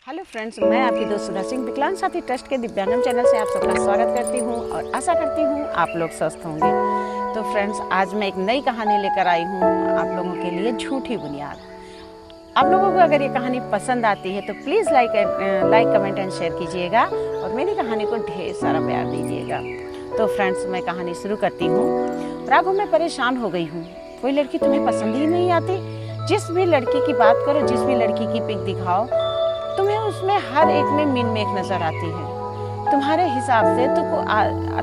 Hello friends, मैं आपकी दोस्त सुधा सिंह विकलांग साथी ट्रस्ट के दिव्यांगम चैनल से आप सबका स्वागत करती हूँ और आशा करती हूँ आप लोग स्वस्थ होंगे। तो फ्रेंड्स, आज मैं एक नई कहानी लेकर आई हूँ आप लोगों के लिए, झूठी बुनियाद। आप लोगों को अगर ये कहानी पसंद आती है तो please like comment and share कीजिएगा और मेरी कहानी को ढेर सारा प्यार दीजिएगा। तो फ्रेंड्स, मैं कहानी शुरू करती हूँ। राघव, मैं परेशान हो गई हूँ। कोई लड़की तुम्हें पसंद ही नहीं आती। जिस भी लड़की की बात करो, जिस भी लड़की की पिक दिखाओ, तुम्हें उसमें हर एक में मीन मेक नजर आती है। तुम्हारे हिसाब से तो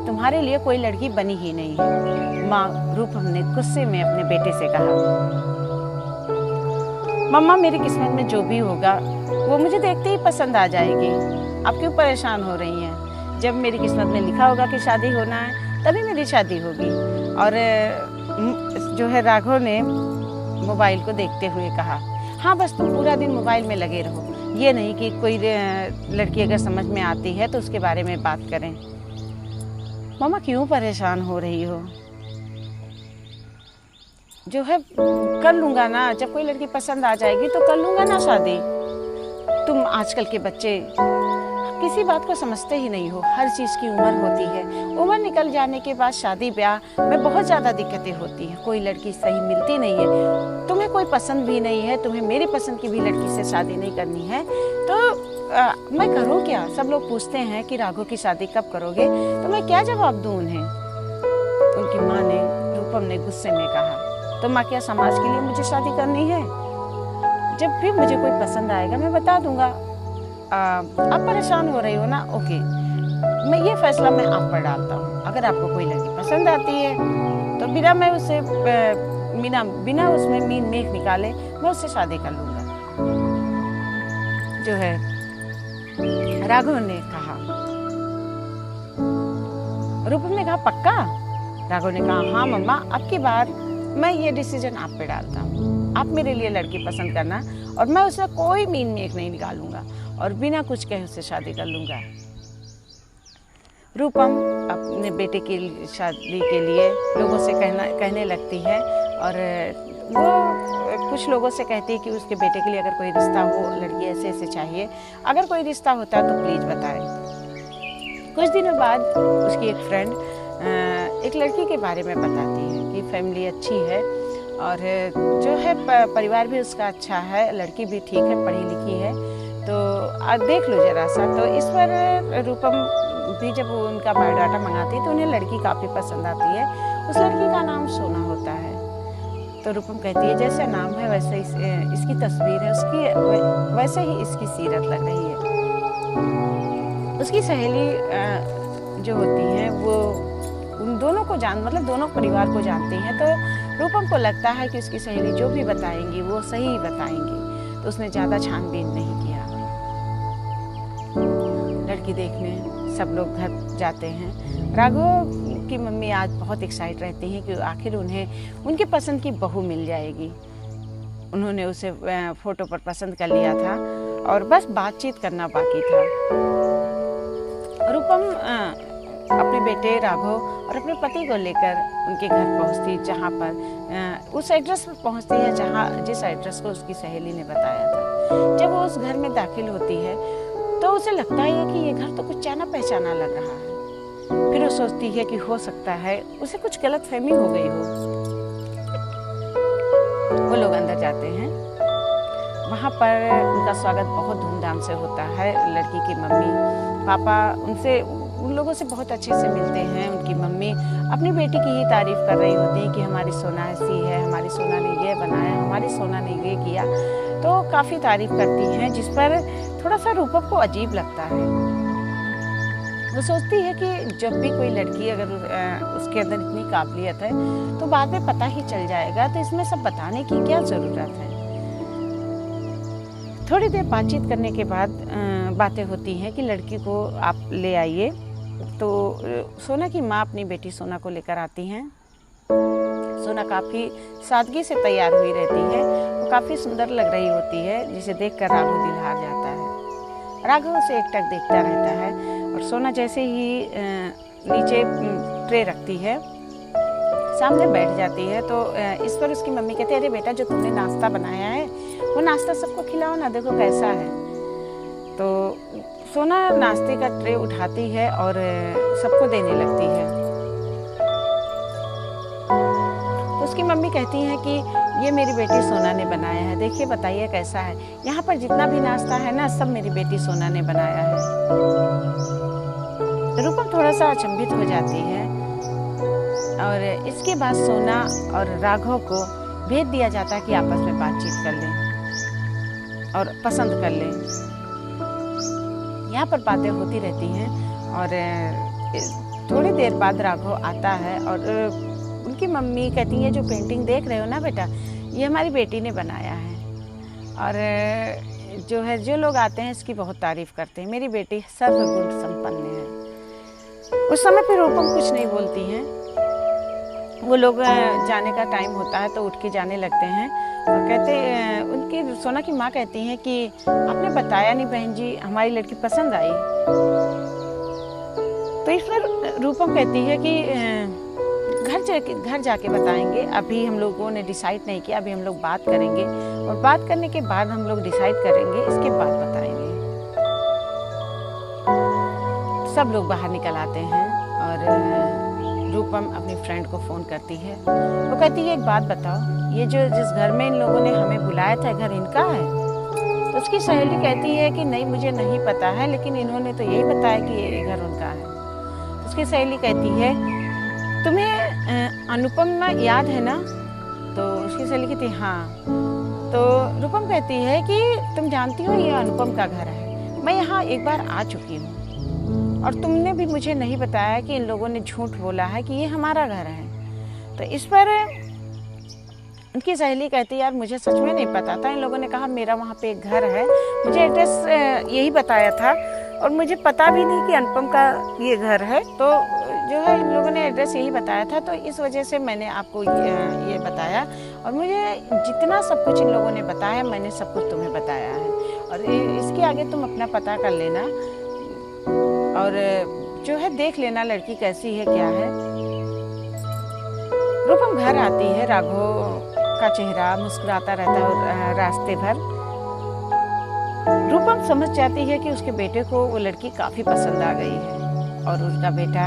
तुम्हारे लिए कोई लड़की बनी ही नहीं है। माँ रूपम ने गुस्से में अपने बेटे से कहा, मम्मा, मेरी किस्मत में जो भी होगा वो मुझे देखते ही पसंद आ जाएगी। आप क्यों परेशान हो रही हैं? जब मेरी किस्मत में लिखा होगा कि शादी होना है तभी मेरी शादी होगी। और जो है, राघव ने मोबाइल को देखते हुए कहा, हाँ, बस तुम पूरा दिन मोबाइल में लगे रहो। ये नहीं कि कोई लड़की अगर समझ में आती है तो उसके बारे में बात करें। मामा, क्यों परेशान हो रही हो? जो है, कर लूँगा ना। जब कोई लड़की पसंद आ जाएगी तो कर लूँगा ना शादी। तुम आजकल के बच्चे किसी बात को समझते ही नहीं हो। हर चीज़ की उम्र होती है। उम्र निकल जाने के बाद शादी ब्याह में बहुत ज़्यादा दिक्कतें होती हैं। कोई लड़की सही मिलती नहीं है। तुम्हें कोई पसंद भी नहीं है, तुम्हें मेरी पसंद की भी लड़की से शादी नहीं करनी है तो मैं करूँ क्या? सब लोग पूछते हैं कि राघव की शादी कब करोगे, तो मैं क्या जवाब दूँ उन्हें? उनकी माँ ने, रूपम ने गुस्से में कहा, तो माँ, क्या समाज के लिए मुझे शादी करनी है? जब भी मुझे कोई पसंद आएगा मैं बता दूंगा। आप परेशान हो रही हो ना? ओके, ये फैसला मैं आप पर डालता हूँ। अगर आपको कोई लड़की पसंद आती है तो बिना उसमें मीन मेख निकाले मैं उससे शादी कर लूँगा। जो है, राघव ने कहा। रूपम ने कहा, पक्का? राघव ने कहा, हाँ मम्मा, अब की बार मैं ये डिसीजन आप पे डालता हूँ। आप मेरे लिए लड़की पसंद करना और मैं उससे कोई मीन मेख नहीं निकालूंगा और बिना कुछ कहे उससे शादी कर लूँगा। रूपम अपने बेटे की शादी के लिए लोगों से कहने लगती है और वो कुछ लोगों से कहती है कि उसके बेटे के लिए अगर कोई रिश्ता हो, लड़की ऐसे ऐसे चाहिए, अगर कोई रिश्ता होता है तो प्लीज़ बताएं। कुछ दिनों बाद उसकी एक फ्रेंड एक लड़की के बारे में बताती है कि फैमिली अच्छी है और जो है परिवार भी उसका अच्छा है, लड़की भी ठीक है, पढ़ी लिखी है, तो देख लो जरा सा। तो इस पर रूपम भी जब वो उनका बायोडाटा मंगाती है तो उन्हें लड़की काफ़ी पसंद आती है। उस लड़की का नाम सोना होता है। तो रूपम कहती है, जैसे नाम है वैसे इसकी तस्वीर है, उसकी वैसे ही इसकी सीरत लग रही है। उसकी सहेली जो होती हैं वो उन दोनों को मतलब दोनों परिवार को जानती हैं। तो रूपम को लगता है कि उसकी सहेली जो भी बताएंगी वो सही बताएंगी, तो उसने ज़्यादा छानबीन नहीं किया। लड़की देखने सब लोग घर जाते हैं। राघव की मम्मी आज बहुत एक्साइट रहती हैं कि आखिर उन्हें उनकी पसंद की बहू मिल जाएगी। उन्होंने उसे फोटो पर पसंद कर लिया था और बस बातचीत करना बाकी था। रूपम अपने बेटे राघव और अपने पति को लेकर उनके घर पहुंचती, जहां पर उस एड्रेस पर पहुंचती है जिस एड्रेस को उसकी सहेली ने बताया था। जब वो उस घर में दाखिल होती है तो उसे लगता है कि ये घर तो कुछ जाना पहचाना लग रहा है। फिर वो सोचती है कि हो सकता है उसे कुछ गलतफहमी हो गई हो। वो लोग अंदर जाते हैं। वहाँ पर उनका स्वागत बहुत धूमधाम से होता है। लड़की की मम्मी पापा उन लोगों से बहुत अच्छे से मिलते हैं। उनकी मम्मी अपनी बेटी की ही तारीफ कर रही होती है कि हमारी सोना ऐसी है, हमारी सोना ने ये बनाया, हमारी सोना ने ये किया, तो काफ़ी तारीफ करती हैं, जिस पर थोड़ा सा रूपम को अजीब लगता है। वो सोचती है कि जब भी कोई लड़की अगर उसके अंदर इतनी काबिलियत है तो बाद में पता ही चल जाएगा, तो इसमें सब बताने की क्या ज़रूरत है। थोड़ी देर बातचीत करने के बाद बातें होती हैं कि लड़की को आप ले आइए। तो सोना की माँ अपनी बेटी सोना को लेकर आती हैं। सोना काफ़ी सादगी से तैयार हुई रहती है, वो काफ़ी सुंदर लग रही होती है, जिसे देखकर राघव दिल हार जाता है। राघव उसे एकटक देखता रहता है और सोना जैसे ही नीचे ट्रे रखती है, सामने बैठ जाती है, तो इस पर उसकी मम्मी कहती है, अरे बेटा, जो तुमने नाश्ता बनाया है वो नाश्ता सबको खिलाओ ना, देखो कैसा है। तो सोना नाश्ते का ट्रे उठाती है और सबको देने लगती है। तो उसकी मम्मी कहती है कि ये मेरी बेटी सोना ने बनाया है, देखिए बताइए कैसा है। यहाँ पर जितना भी नाश्ता है ना, सब मेरी बेटी सोना ने बनाया है। रूपम थोड़ा सा अचंभित हो जाती है और इसके बाद सोना और राघव को भेज दिया जाता है कि आपस में बातचीत कर लें और पसंद कर लें। यहाँ पर बातें होती रहती हैं और थोड़ी देर बाद राघव आता है और उनकी मम्मी कहती है जो पेंटिंग देख रहे हो ना बेटा, ये हमारी बेटी ने बनाया है और जो लोग आते हैं इसकी बहुत तारीफ करते हैं। मेरी बेटी सर्वगुण संपन्न है। उस समय फिर रूपम कुछ नहीं बोलती हैं। वो लोग जाने का टाइम होता है तो उठ के जाने लगते हैं और कहते, उनकी सोना की माँ कहती हैं कि आपने बताया नहीं बहन जी, हमारी लड़की पसंद आई। तो इस पर रूपम कहती है कि घर जाके बताएंगे, अभी हम लोगों ने डिसाइड नहीं किया, अभी हम लोग बात करेंगे और बात करने के बाद हम लोग डिसाइड करेंगे, इसके बाद बताएंगे। सब लोग बाहर निकल आते हैं और रूपम अपनी फ्रेंड को फ़ोन करती है। वो कहती है एक बात बताओ, ये जिस घर में इन लोगों ने हमें बुलाया था, घर इनका है? तो उसकी सहेली कहती है कि नहीं मुझे नहीं पता है, लेकिन इन्होंने तो यही बताया कि ये घर उनका है। तो उसकी सहेली कहती है तुम्हें अनुपम याद है ना? तो उसकी सहेली कहती है हाँ। तो रूपम कहती है कि तुम जानती हो ये अनुपम का घर है, मैं यहाँ एक बार आ चुकी हूँ और तुमने भी मुझे नहीं बताया कि इन लोगों ने झूठ बोला है कि ये हमारा घर है। तो इस पर उनकी सहेली कहती है यार मुझे सच में नहीं पता था, इन लोगों ने कहा मेरा वहाँ पे एक घर है, मुझे एड्रेस यही बताया था और मुझे पता भी नहीं कि अनुपम का ये घर है। तो इन लोगों ने एड्रेस यही बताया था, तो इस वजह से मैंने आपको ये बताया और मुझे जितना सब कुछ इन लोगों ने बताया मैंने सब कुछ तुम्हें बताया है और इसके आगे तुम अपना पता कर लेना और देख लेना लड़की कैसी है क्या है। रूपम घर आती है, राघव का चेहरा मुस्कुराता रहता है रास्ते भर। रूपम समझ जाती है कि उसके बेटे को वो लड़की काफ़ी पसंद आ गई है और उसका बेटा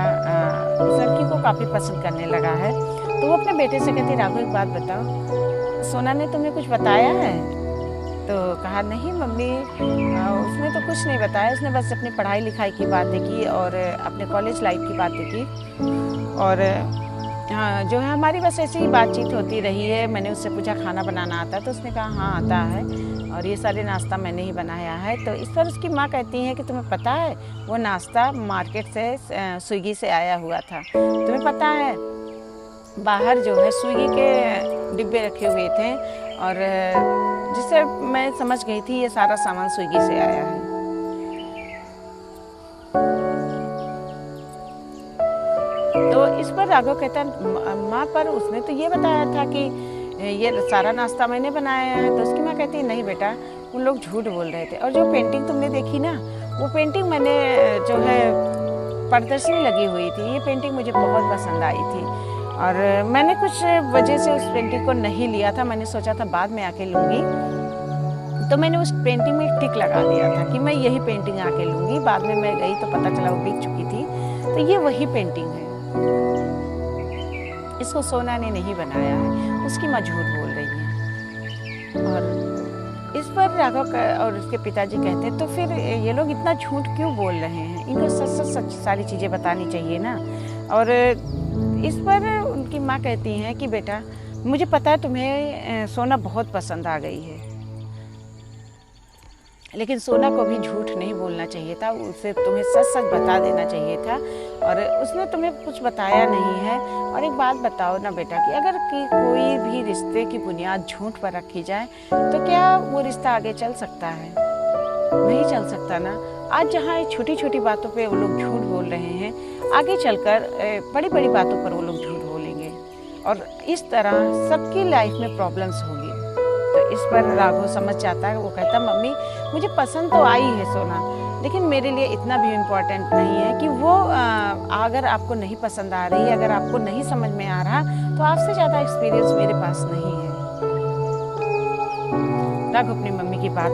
उस लड़की को काफ़ी पसंद करने लगा है। तो वो अपने बेटे से कहती राघव एक बात बताओ, सोना ने तुम्हें कुछ बताया है? तो कहा नहीं मम्मी, उसने तो कुछ नहीं बताया, उसने बस अपनी पढ़ाई लिखाई की बातें की और अपने कॉलेज लाइफ की बातें की और हाँ हमारी बस ऐसे ही बातचीत होती रही है। मैंने उससे पूछा खाना बनाना आता है? तो उसने कहा हाँ आता है और ये सारे नाश्ता मैंने ही बनाया है। तो इस पर उसकी माँ कहती है कि तुम्हें पता है वो नाश्ता मार्केट से स्विगी से आया हुआ था, तुम्हें पता है बाहर स्विगी के डिब्बे रखे हुए थे और जिससे मैं समझ गई थी ये सारा सामान स्विगी से आया है। तो इस पर राघव कहता है माँ पर उसने तो ये बताया था कि ये सारा नाश्ता मैंने बनाया है। तो उसकी माँ कहती है नहीं बेटा, उन लोग झूठ बोल रहे थे और जो पेंटिंग तुमने देखी ना, वो पेंटिंग मैंने प्रदर्शनी लगी हुई थी, ये पेंटिंग मुझे बहुत पसंद आई थी और मैंने कुछ वजह से उस पेंटिंग को नहीं लिया था, मैंने सोचा था बाद में आके लूँगी। तो मैंने उस पेंटिंग में एक टिक लगा दिया था कि मैं यही पेंटिंग आके लूँगी। बाद में मैं गई तो पता चला वो बिक चुकी थी। तो ये वही पेंटिंग है, इसको सोना ने नहीं बनाया है, उसकी माँ झूठ बोल रही है। और इस पर राघव और उसके पिताजी कहते हैं तो फिर ये लोग इतना झूठ क्यों बोल रहे हैं, इनको सच सारी चीज़ें बतानी चाहिए ना। और इस पर उनकी माँ कहती हैं कि बेटा मुझे पता है तुम्हें सोना बहुत पसंद आ गई है, लेकिन सोना को भी झूठ नहीं बोलना चाहिए था, उसे तुम्हें सच बता देना चाहिए था और उसने तुम्हें कुछ बताया नहीं है। और एक बात बताओ ना बेटा कि अगर कोई भी रिश्ते की बुनियाद झूठ पर रखी जाए तो क्या वो रिश्ता आगे चल सकता है? नहीं चल सकता ना। आज जहाँ छोटी छोटी बातों पे वो लोग झूठ बोल रहे हैं, आगे चलकर बड़ी बड़ी बातों पर वो लोग झूठ बोलेंगे और इस तरह सबकी लाइफ में प्रॉब्लम्स होंगी। तो इस पर राघव समझ जाता है, वो कहता मम्मी मुझे पसंद तो आई है सोना, लेकिन मेरे लिए इतना भी इम्पोर्टेंट नहीं है कि वो अगर आपको नहीं पसंद आ रही है, अगर आपको नहीं समझ में आ रहा तो आपसे ज़्यादा एक्सपीरियंस मेरे पास नहीं है। राघव अपनी मम्मी की बात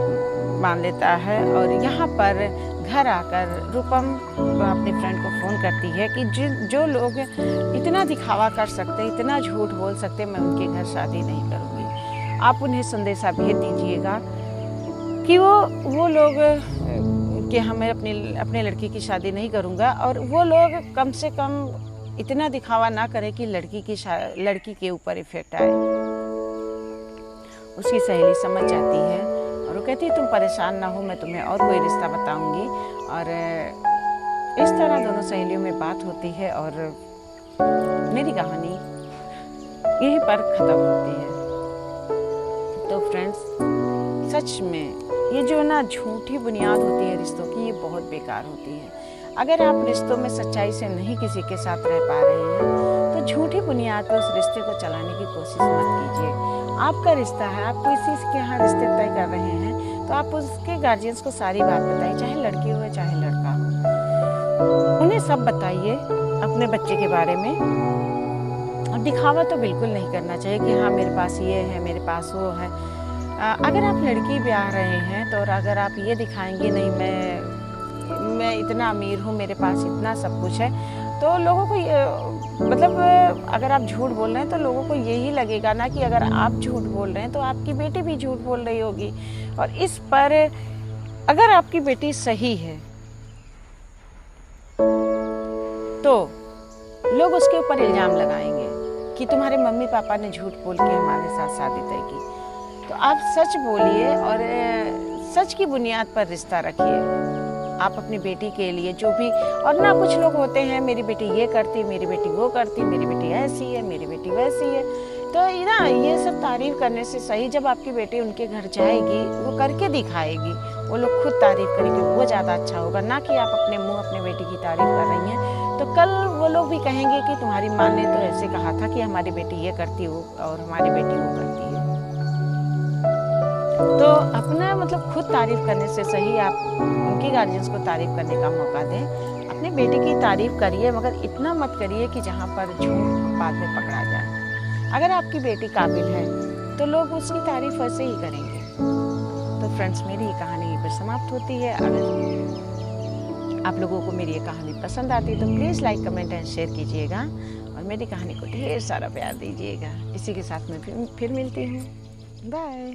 मान लेता है और यहाँ पर घर आकर रूपम अपने फ्रेंड को फ़ोन करती है कि जो लोग इतना दिखावा कर सकते, इतना झूठ बोल सकते, मैं उनके घर शादी नहीं करूँगी। आप उन्हें संदेशा भेज दीजिएगा कि वो लोग कि हमें अपने लड़की की शादी नहीं करूँगा, और वो लोग कम से कम इतना दिखावा ना करें कि लड़की के ऊपर इफेक्ट आए। उसकी सहेली समझ जाती है और वो कहती है तुम परेशान ना हो, मैं तुम्हें और कोई रिश्ता बताऊंगी। और इस तरह दोनों सहेलियों में बात होती है और मेरी कहानी यहीं पर ख़त्म होती है। तो फ्रेंड्स, सच में ये जो ना झूठी बुनियाद होती है रिश्तों की, ये बहुत बेकार होती है। अगर आप रिश्तों में सच्चाई से नहीं किसी के साथ रह पा रहे हैं तो झूठी बुनियाद पर उस रिश्ते को चलाने की कोशिश मत कीजिए। आपका रिश्ता है, आप किसी के यहाँ रिश्ते तय कर रहे हैं तो आप उसके गार्जियंस को सारी बात बताइए, चाहे लड़की हो चाहे लड़का हो। उन्हें सब बताइए अपने बच्चे के बारे में। और दिखावा तो बिल्कुल नहीं करना चाहिए कि हाँ मेरे पास ये है, मेरे पास वो है। अगर आप लड़की ब्याह रहे हैं तो और अगर आप ये दिखाएंगे नहीं मैं इतना अमीर हूँ, मेरे पास इतना सब कुछ है, तो लोगों को मतलब अगर आप झूठ बोल रहे हैं तो लोगों को यही लगेगा ना कि अगर आप झूठ बोल रहे हैं तो आपकी बेटी भी झूठ बोल रही होगी। और इस पर अगर आपकी बेटी सही है तो लोग उसके ऊपर इल्ज़ाम लगाएंगे कि तुम्हारे मम्मी पापा ने झूठ बोल के हमारे साथ शादी तय की। तो आप सच बोलिए और सच की बुनियाद पर रिश्ता रखिए। आप अपनी बेटी के लिए जो भी, और ना कुछ लोग होते हैं मेरी बेटी ये करती, मेरी बेटी वो करती, मेरी बेटी ऐसी है, मेरी बेटी वैसी है। तो ना ये सब तारीफ करने से सही जब आपकी बेटी उनके घर जाएगी, वो करके दिखाएगी, वो लोग खुद तारीफ करेंगे, वो ज़्यादा अच्छा होगा, ना कि आप अपने मुँह अपने बेटी की तारीफ कर रही हैं। तो कल वो लोग भी कहेंगे कि तुम्हारी माँ ने तो ऐसे कहा था कि हमारी बेटी ये करती हो और हमारी बेटी वो करती है। तो अपना मतलब खुद तारीफ करने से सही आप उनकी गार्जियंस को तारीफ करने का मौका दें। अपनी बेटी की तारीफ करिए, मगर इतना मत करिए कि जहाँ पर झूठ बाद में पकड़ा जाए। अगर आपकी बेटी काबिल है तो लोग उसकी तारीफ वैसे ही करेंगे। तो फ्रेंड्स, मेरी ये कहानी यहीं पर समाप्त होती है। अगर आप लोगों को मेरी ये कहानी पसंद आती है तो please like, comment and share कीजिएगा और मेरी कहानी को ढेर सारा प्यार दीजिएगा। इसी के साथ मैं फिर मिलती हूँ। बाय।